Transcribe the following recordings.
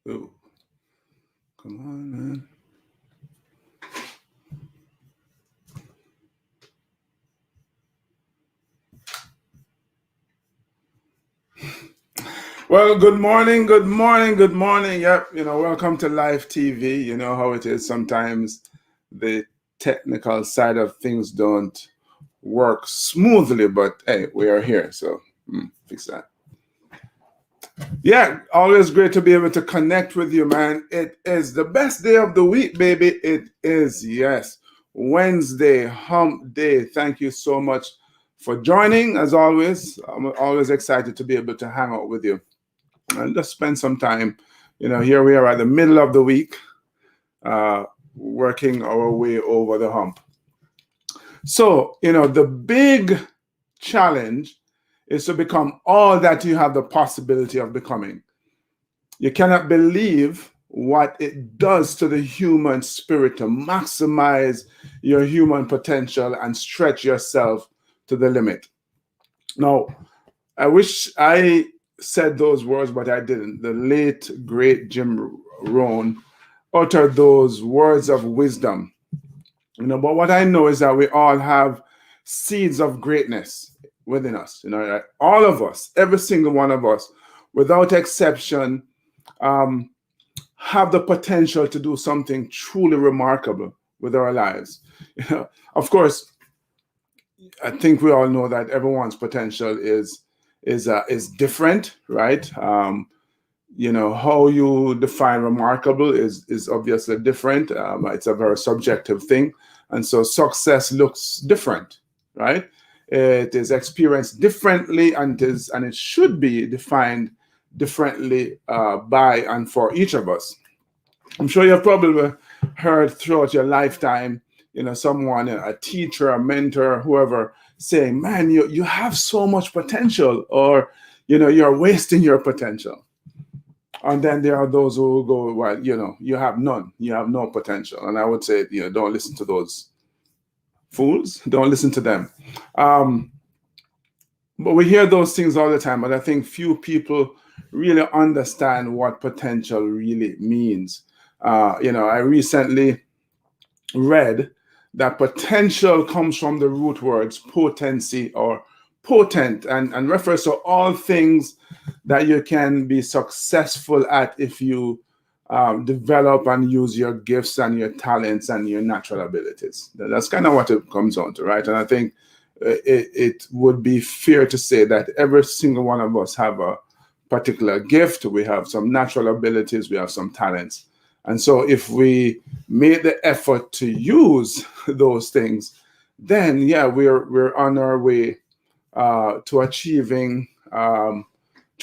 Oh, come on, man. Well, good morning, good morning, good morning. Yep, welcome to live TV. You know how it is. Sometimes the technical side of things don't work smoothly, but hey, we are here, so fix that. Yeah, always great to be able to connect with you, man. It is the best day of the week, baby. It is, yes. Wednesday, hump day. Thank you so much for joining. As always, I'm always excited to be able to hang out with you and just spend some time. Here we are at the middle of the week, working our way over the hump. So, the big challenge is to become all that you have the possibility of becoming. You cannot believe what it does to the human spirit to maximize your human potential and stretch yourself to the limit. Now, I wish I said those words, but I didn't. The late, great Jim Rohn uttered those words of wisdom. But what I know is that we all have seeds of greatness within us. All of us, every single one of us, without exception, have the potential to do something truly remarkable with our lives. Of course, I think we all know that everyone's potential is different, right? How you define remarkable is obviously different. It's a very subjective thing, and so success looks different, right? It is experienced differently, and it should be defined differently by and for each of us. I'm sure you've probably heard throughout your lifetime, someone, a teacher, a mentor, whoever, saying, "Man, you have so much potential," or you're wasting your potential. And then there are those who go, "Well, you have none. You have no potential." And I would say, don't listen to those fools. Don't listen to them. But we hear those things all the time, but I think few people really understand what potential really means. I recently read that potential comes from the root words potency or potent and refers to all things that you can be successful at if you develop and use your gifts and your talents and your natural abilities. That's kind of what it comes on to, right? And I think it would be fair to say that every single one of us have a particular gift. We have some natural abilities, we have some talents. And so if we made the effort to use those things, then yeah, we're on our way to achieving, to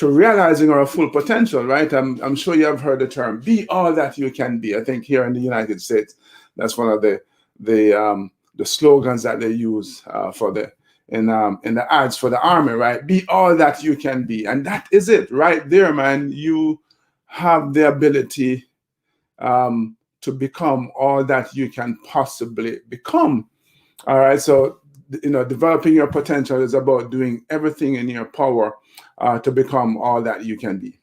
realizing our full potential, right? I'm sure you have heard the term "be all that you can be." I think here in the United States, that's one of the slogans that they use for in the ads for the army, right? Be all that you can be, and that is it, right there, man. You have the ability to become all that you can possibly become. All right, so developing your potential is about doing everything in your power to become all that you can be.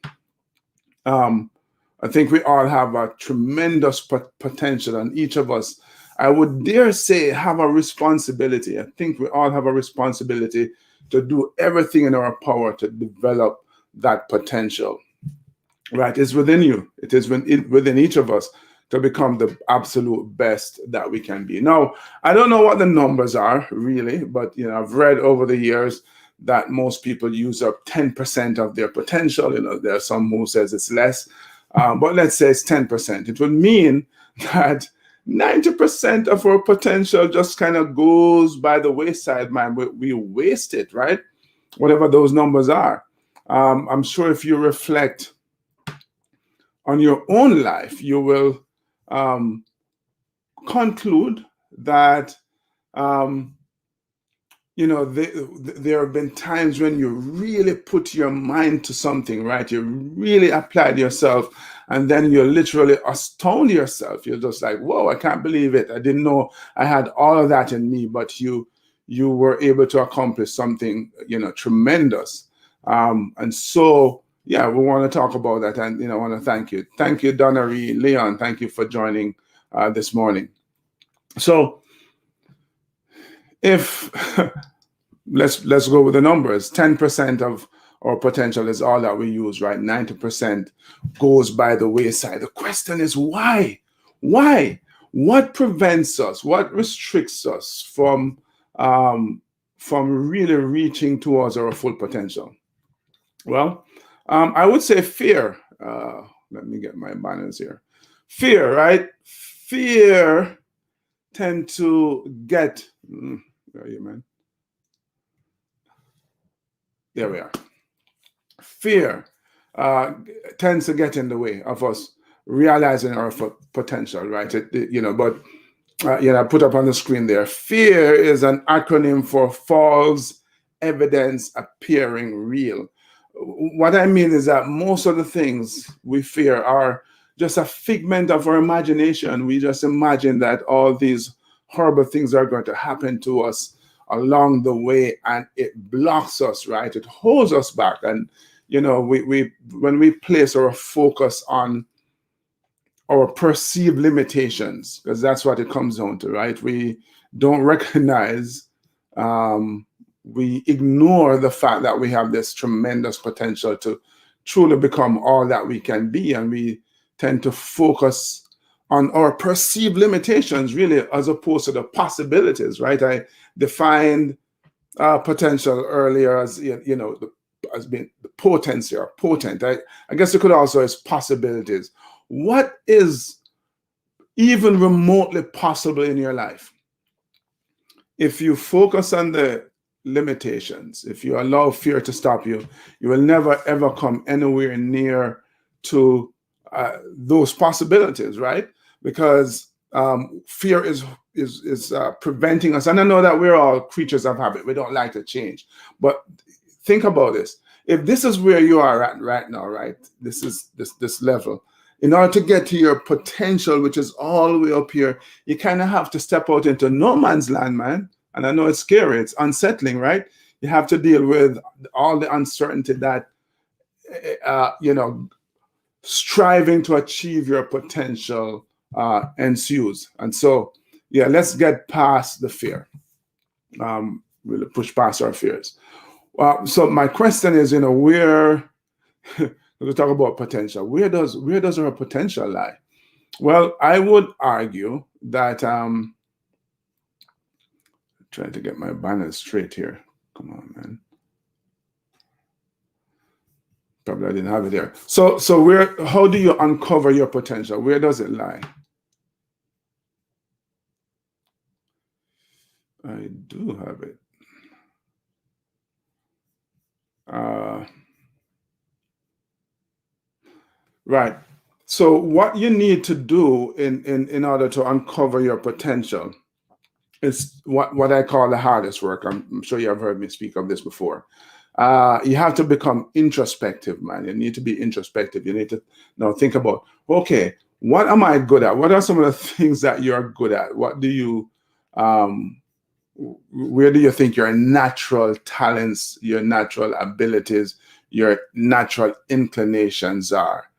I think we all have a tremendous potential, and each of us, I would dare say, have a responsibility. I think we all have a responsibility to do everything in our power to develop that potential. Right? It's within you. It is within each of us to become the absolute best that we can be. Now, I don't know what the numbers are really, but I've read over the years that most people use up 10% of their potential. There are some who says it's less, but let's say it's 10%. It would mean that 90% of our potential just kind of goes by the wayside, man. We waste it, right? Whatever those numbers are. I'm sure if you reflect on your own life, you will conclude that there have been times when you really put your mind to something, right? You really applied yourself, and then you literally astound yourself. You're just like, whoa, I can't believe it. I didn't know I had all of that in me, but you were able to accomplish something, tremendous. And so, yeah, we want to talk about that, and I want to thank you. Thank you, Donna Ree, Leon. Thank you for joining this morning. So, if let's go with the numbers. 10% of our potential is all that we use, right? 90% goes by the wayside. The question is why? Why? What prevents us? What restricts us from really reaching towards our full potential? Well, I would say fear. Let me get my banners here. Fear, right? Fear tend to get. Where are you, man? There we are. Fear tends to get in the way of us realizing our potential, right? But I put up on the screen there. Fear is an acronym for false evidence appearing real. What I mean is that most of the things we fear are just a figment of our imagination. We just imagine that all these horrible things are going to happen to us along the way, and it blocks us, right? It holds us back. And we when we place our focus on our perceived limitations, because that's what it comes down to, right? We don't recognize, we ignore the fact that we have this tremendous potential to truly become all that we can be, and we tend to focus on our perceived limitations, really, as opposed to the possibilities, right? I defined potential earlier as as being the potency or potent. I guess you could also as possibilities. What is even remotely possible in your life? If you focus on the limitations, if you allow fear to stop you, you will never ever come anywhere near to those possibilities, right? Because fear is preventing us. And I know that we're all creatures of habit. We don't like to change. But think about this. If this is where you are at right now, right? This is this level. In order to get to your potential, which is all the way up here, you kind of have to step out into no man's land, man. And I know it's scary. It's unsettling, right? You have to deal with all the uncertainty that, striving to achieve your potential ensues. And so, yeah, let's get past the fear. Really push past our fears. So my question is, where we talk about potential. Where does our potential lie? Well, I would argue that trying to get my balance straight here. Come on, man. Probably I didn't have it there. So where? How do you uncover your potential? Where does it lie? I do have it. Uh, right. So what you need to do in order to uncover your potential is what I call the hardest work. I'm sure you have heard me speak of this before. You have to become introspective, man. You need to be introspective. You need to now think about, okay, what am I good at? What are some of the things that you're good at? What do you, um, where do you think your natural talents, your natural abilities, your natural inclinations are?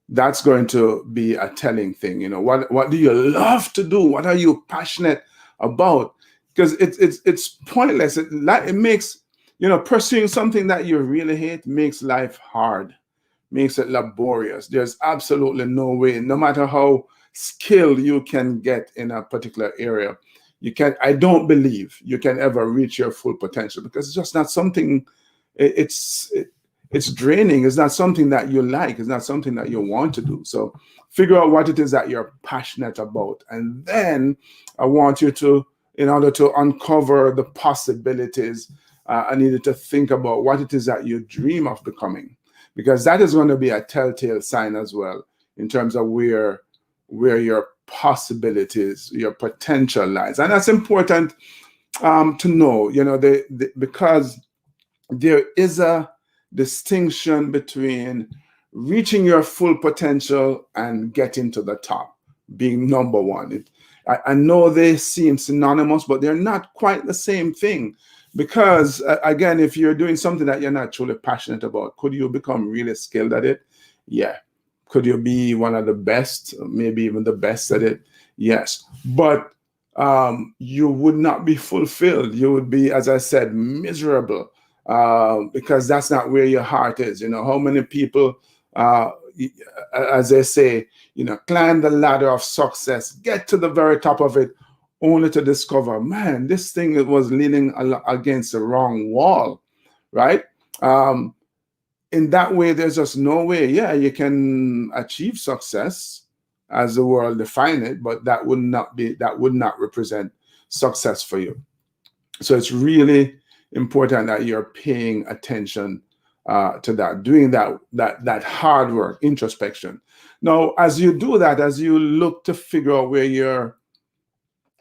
That's going to be a telling thing. What do you love to do? What are you passionate about? Because it's pointless. It makes pursuing something that you really hate makes life hard, makes it laborious. There's absolutely no way, no matter how skilled you can get in a particular area, you can. I don't believe you can ever reach your full potential because it's just not something. it- It's it's draining. It's not something that you like. It's not something that you want to do. So figure out what it is that you're passionate about, and then I want you to, in order to uncover the possibilities, I needed to think about what it is that you dream of becoming, because that is going to be a telltale sign as well in terms of where your possibilities, your potential lies, and that's important to know. Because there is a distinction between reaching your full potential and getting to the top, being number one. I know they seem synonymous, but they're not quite the same thing. Because, again, if you're doing something that you're not truly passionate about, could you become really skilled at it? Yeah. Could you be one of the best, maybe even the best at it? Yes. But you would not be fulfilled. You would be, as I said, miserable, because that's not where your heart is. How many people, as they say, climb the ladder of success, get to the very top of it, only to discover, man, this thing was leaning against the wrong wall, right? Um, in that way, there's just no way. Yeah, you can achieve success as the world define it, but that would not represent success for you. So it's really important that you're paying attention to that, doing that hard work, introspection. Now, as you do that, as you look to figure out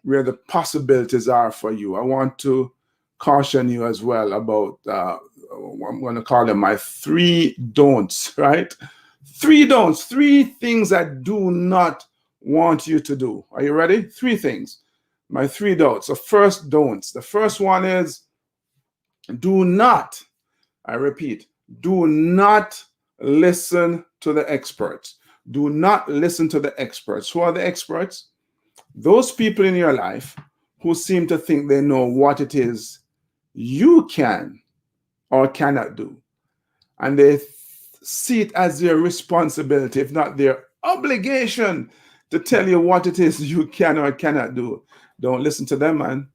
where the possibilities are for you, I want to caution you as well about I'm going to call them my three don'ts, right? Three don'ts, three things I do not want you to do. Are you ready? Three things. My three don'ts. The first don'ts. The first one is, do not, I repeat, do not listen to the experts. Do not listen to the experts. Who are the experts? Those people in your life who seem to think they know what it is you can or cannot do. And they see it as their responsibility, if not their obligation, to tell you what it is you can or cannot do. Don't listen to them, man.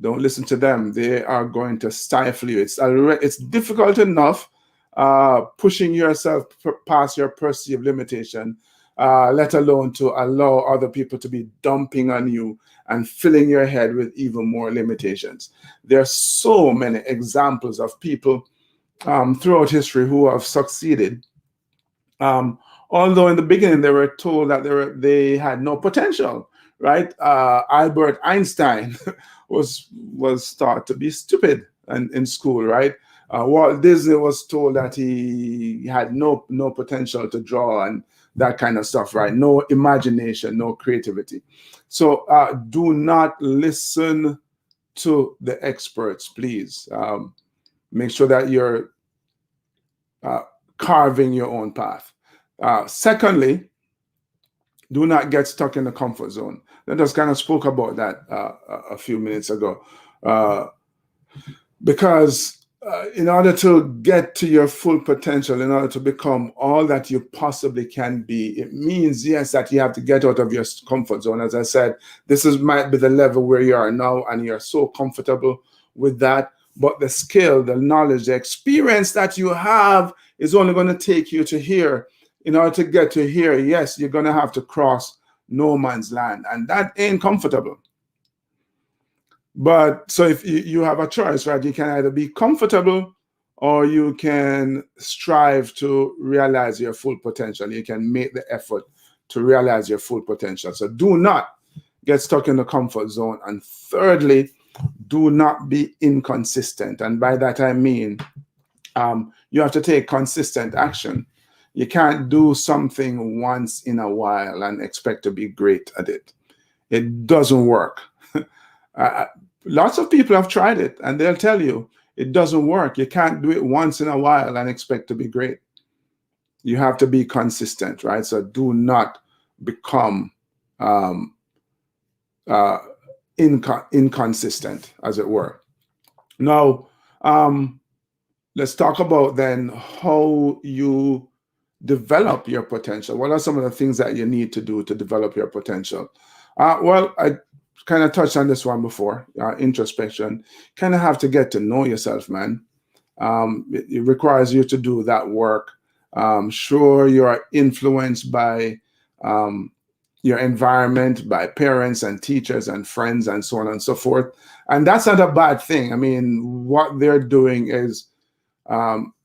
Don't listen to them. They are going to stifle you. It's difficult enough pushing yourself past your perceived limitation, let alone to allow other people to be dumping on you and filling your head with even more limitations. There are so many examples of people throughout history who have succeeded. Although in the beginning they were told that they had no potential, right? Albert Einstein was thought to be stupid in school, right? Walt Disney was told that he had no potential to draw and that kind of stuff, right? No imagination, no creativity. So do not listen to the experts, please. Make sure that you're uh, carving your own path. Secondly, do not get stuck in the comfort zone. I just kind of spoke about that a few minutes ago, because in order to get to your full potential, in order to become all that you possibly can be, it means, yes, that you have to get out of your comfort zone. As I said, this might be the level where you are now, and you're so comfortable with that. But the skill, the knowledge, the experience that you have is only going to take you to here. In order to get to here, yes, you're going to have to cross no man's land, and that ain't comfortable. But so if you have a choice, right? You can either be comfortable or you can strive to realize your full potential. You can make the effort to realize your full potential. So do not get stuck in the comfort zone. And thirdly, do not be inconsistent. And by that I mean you have to take consistent action. You can't do something once in a while and expect to be great at it. It doesn't work. Lots of people have tried it, and they'll tell you it doesn't work. You can't do it once in a while and expect to be great. You have to be consistent, right? So do not become inconsistent, as it were. Now, let's talk about then how you develop your potential. What are some of the things that you need to do to develop your potential? Well, I kind of touched on this one before. Introspection. Kind of have to get to know yourself, man. It requires you to do that work. Sure, you are influenced by your environment, by parents and teachers and friends and so on and so forth. And that's not a bad thing. I mean, what they're doing is,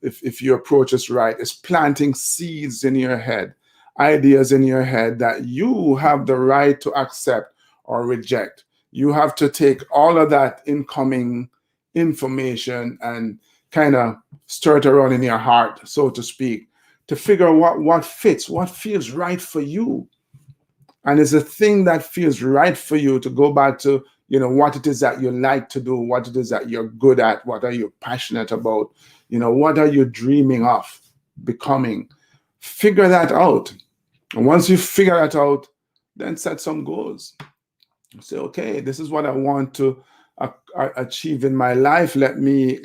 if you approach this right, is planting seeds in your head, ideas in your head that you have the right to accept or reject. You have to take all of that incoming information and kind of stir it around in your heart, so to speak, to figure out what fits, what feels right for you. And it's a thing that feels right for you to go back to, what it is that you like to do, what it is that you're good at, what are you passionate about, what are you dreaming of becoming. Figure that out. And once you figure that out, then set some goals. Say, okay, this is what I want to achieve in my life. Let me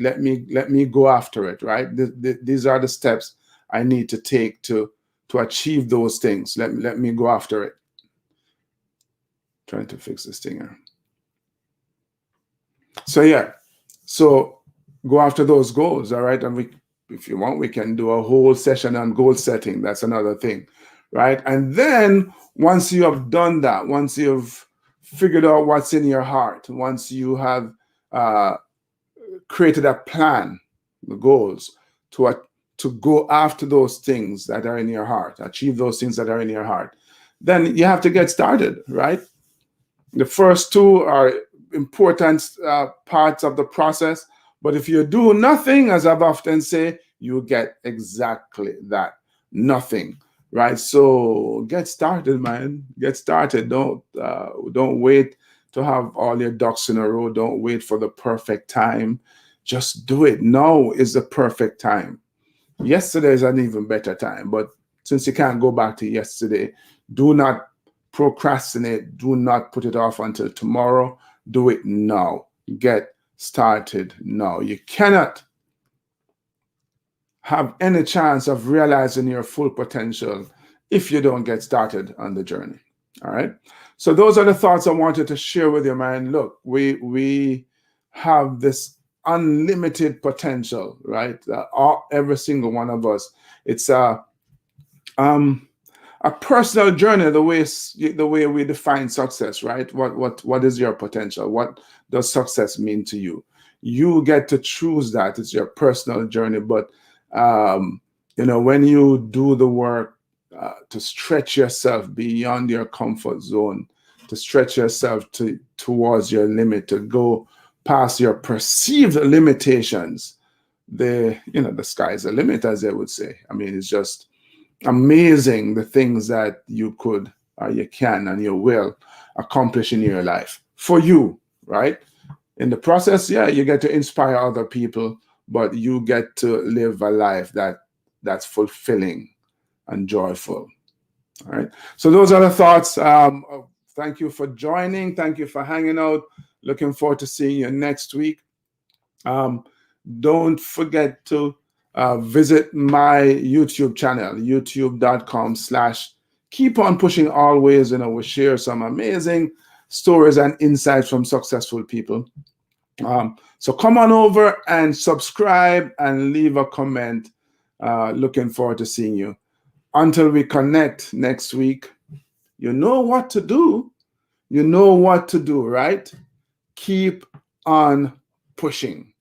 go after it. Right. These are the steps I need to take to achieve those things. Let me go after it. Trying to fix this thing here. So yeah, so go after those goals. All right, and if you want, we can do a whole session on goal setting. That's another thing, right? And then once you have done that, once you've figured out what's in your heart, once you have created a plan, the goals to go after those things that are in your heart, achieve those things that are in your heart, then you have to get started, right? The first two are important parts of the process, but if you do nothing, as I've often say, you get exactly that, nothing. Right, so get started, man. Get started. Don't wait to have all your ducks in a row. Don't wait for the perfect time. Just do it. Now is the perfect time. Yesterday is an even better time, but since you can't go back to yesterday, do not procrastinate. Do not put it off until tomorrow. Do it now. Get started now. You cannot have any chance of realizing your full potential if you don't get started on the journey. All right. So those are the thoughts I wanted to share with you, man. Look, we have this unlimited potential, right? Every single one of us. It's a personal journey. The way we define success, right? What is your potential? What does success mean to you? You get to choose that. It's your personal journey, but when you do the work to stretch yourself beyond your comfort zone, to stretch yourself towards your limit, to go past your perceived limitations, the sky's the limit, as they would say. I mean, it's just amazing the things that you could, you can, and you will accomplish in your life for you, right? In the process, yeah, you get to inspire other people, but you get to live a life that's fulfilling and joyful. All right. So those are the thoughts. Thank you for joining. Thank you for hanging out. Looking forward to seeing you next week. Don't forget to visit my YouTube channel, youtube.com/keep on pushing always. We share some amazing stories and insights from successful people. So come on over and subscribe and leave a comment. Looking forward to seeing you. Until we connect next week, you know what to do. You know what to do, right? Keep on pushing.